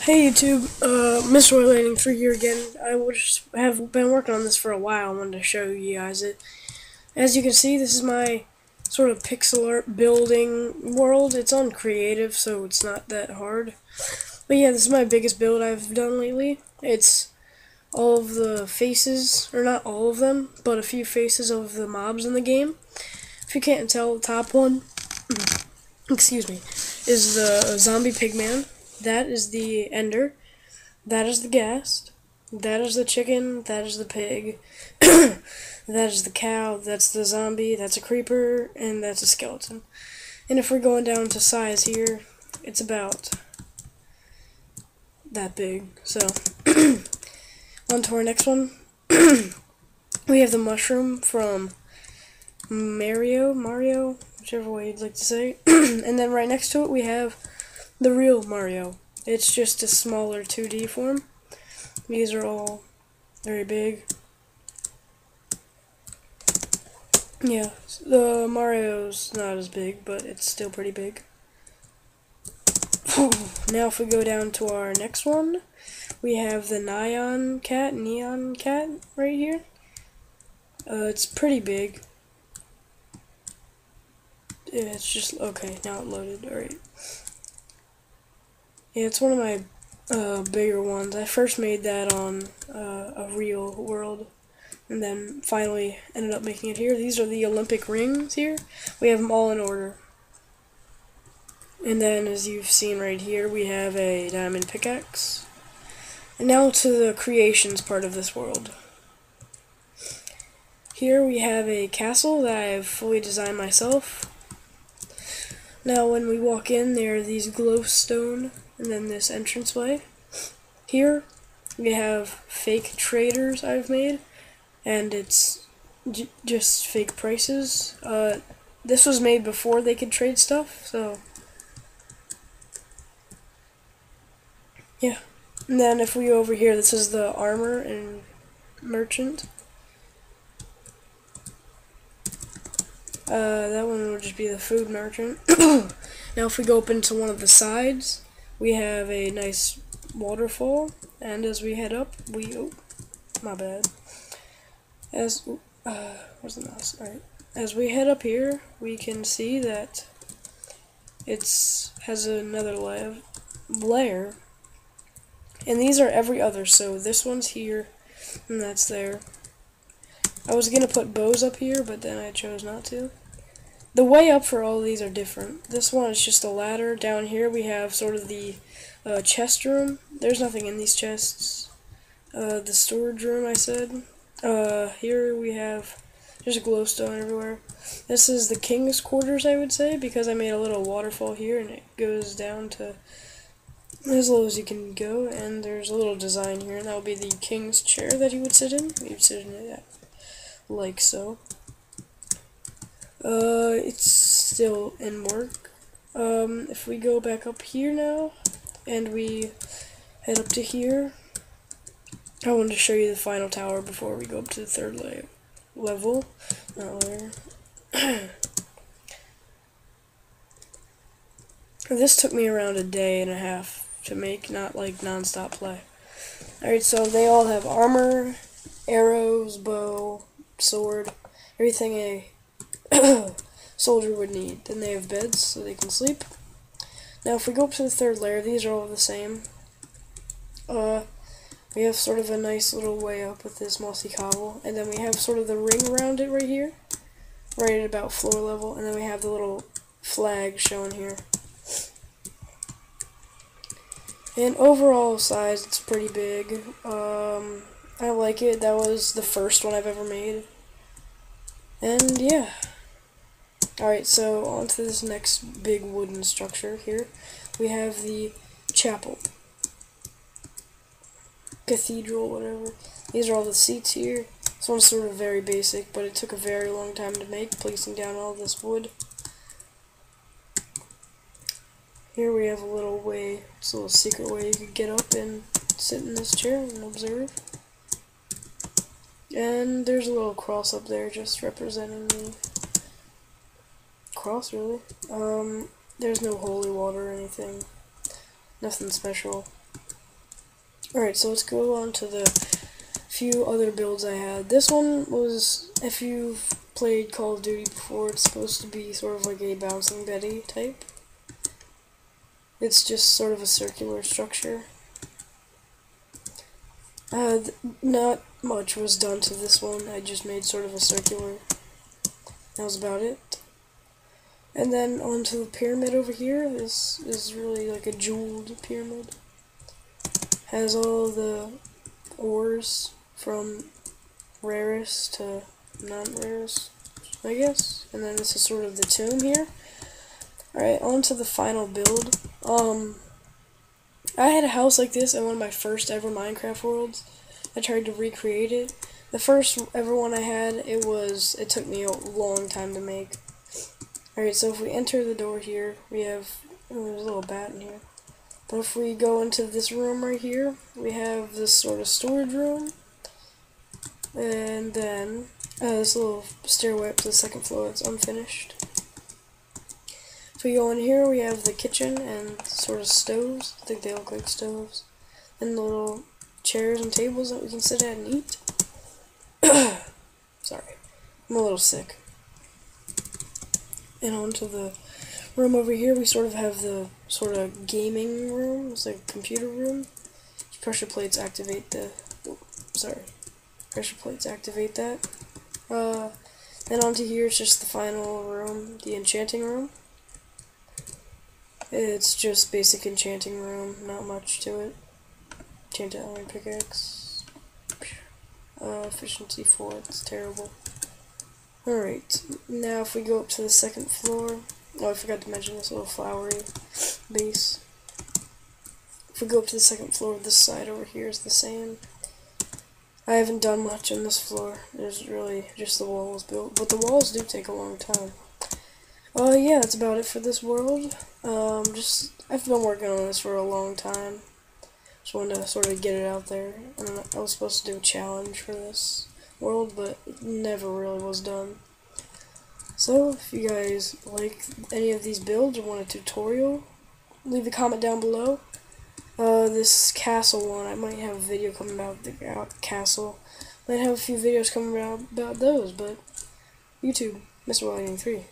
Hey YouTube, Mr. Landing 3 here again. Have been working on this for a while. I wanted to show you guys it. As you can see, this is my sort of pixel art building world. It's on creative, so it's not that hard. But yeah, this is my biggest build I've done lately. It's all of the faces, or not all of them, but a few faces of the mobs in the game. If you can't tell, the top one, excuse me, is the zombie pigman. That is the ender. That is the ghast. That is the chicken. That is the pig. That is the cow. That's the zombie. That's a creeper. And that's a skeleton. And if we're going down to size here, it's about that big. So, on to our next one. We have the mushroom from Mario, whichever way you'd like to say. And then right next to it we have the real Mario. It's just a smaller 2D form. These are all very big. Yeah, the Mario's not as big, but it's still pretty big. Now if we go down to our next one, we have the neon cat right here. It's pretty big. Yeah, it's just, okay, now it loaded, alright. Yeah, it's one of my bigger ones. I first made that on a real world, and then finally ended up making it here. These are the Olympic rings here. We have them all in order. And then, as you've seen right here, we have a diamond pickaxe. And now to the creations part of this world. Here we have a castle that I've fully designed myself. Now when we walk in, there are these glowstone, and then this entranceway. Here we have fake traders I've made, and it's just fake prices. This was made before they could trade stuff, so yeah. And then if we go over here, this is the armor and merchant. That one would just be the food merchant. Now if we go up into one of the sides, we have a nice waterfall, and as we head up, oh, my bad. Where's the mouse? Alright. As we head up here, we can see that has another layer, and these are every other, so this one's here, and that's there. I was gonna put bows up here, but then I chose not to. The way up for all of these are different. This one is just a ladder. Down here we have sort of the chest room. There's nothing in these chests. The storage room, I said. Here we have just glowstone everywhere. This is the king's quarters, I would say, because I made a little waterfall here, and it goes down to as low as you can go. And there's a little design here, and that will be the king's chair that he would sit in. He would sit in it like so. It's still in work. If we go back up here now, and we head up to here, I wanted to show you the final tower before we go up to the third level. Not layer. This took me around a day and a half to make, not like non-stop play. Alright, so they all have armor, arrows, bow, sword, everything a soldier would need. Then they have beds so they can sleep. Now if we go up to the third layer, these are all the same. We have sort of a nice little way up with this mossy cobble, and then we have sort of the ring around it right here, right at about floor level, and then we have the little flag shown here. And overall size, it's pretty big. I like it. That was the first one I've ever made. And yeah. Alright, so on to this next big wooden structure here. We have the chapel. Cathedral, whatever. These are all the seats here. This one's sort of very basic, but it took a very long time to make, placing down all this wood. Here we have a little way, it's a little secret way you could get up and sit in this chair and observe. And there's a little cross up there just representing the cross, really. There's no holy water or anything. Nothing special. Alright, so let's go on to the few other builds I had. This one was, if you've played Call of Duty before, it's supposed to be sort of like a bouncing Betty type. It's just sort of a circular structure. Not much was done to this one. I just made sort of a circular. That was about it. And then onto the pyramid over here. This is really like a jeweled pyramid. Has all the ores from rarest to non-rarest, I guess. And then this is sort of the tomb here. Alright, on to the final build. I had a house like this in one of my first ever Minecraft worlds. I tried to recreate it. The first ever one I had, it took me a long time to make. Alright, so if we enter the door here, we have, oh, there's a little bat in here. But if we go into this room right here, we have this sort of storage room. And then, this little stairway up to the second floor that's unfinished. If we go in here, we have the kitchen and sort of stoves. I think they look like stoves. And the little chairs and tables that we can sit at and eat. Sorry, I'm a little sick. And onto the room over here, we sort of have the sort of gaming room. It's like a computer room. Pressure plates activate the... Pressure plates activate that. Then onto here, it's just the final room, the enchanting room. It's just basic enchanting room, not much to it. Enchanted iron pickaxe. Efficiency 4, it's terrible. Alright, now if we go up to the second floor, oh, I forgot to mention this little flowery base. If we go up to the second floor, this side over here is the same. I haven't done much on this floor. There's really just the walls built, but the walls do take a long time. Yeah, that's about it for this world. I've been working on this for a long time. Just wanted to sort of get it out there. I was supposed to do a challenge for this world, but it never really was done. So, if you guys like any of these builds or want a tutorial, leave a comment down below. This castle one, I might have a video coming about the castle. Might have a few videos coming about those, but YouTube, Mr. Biulding 3.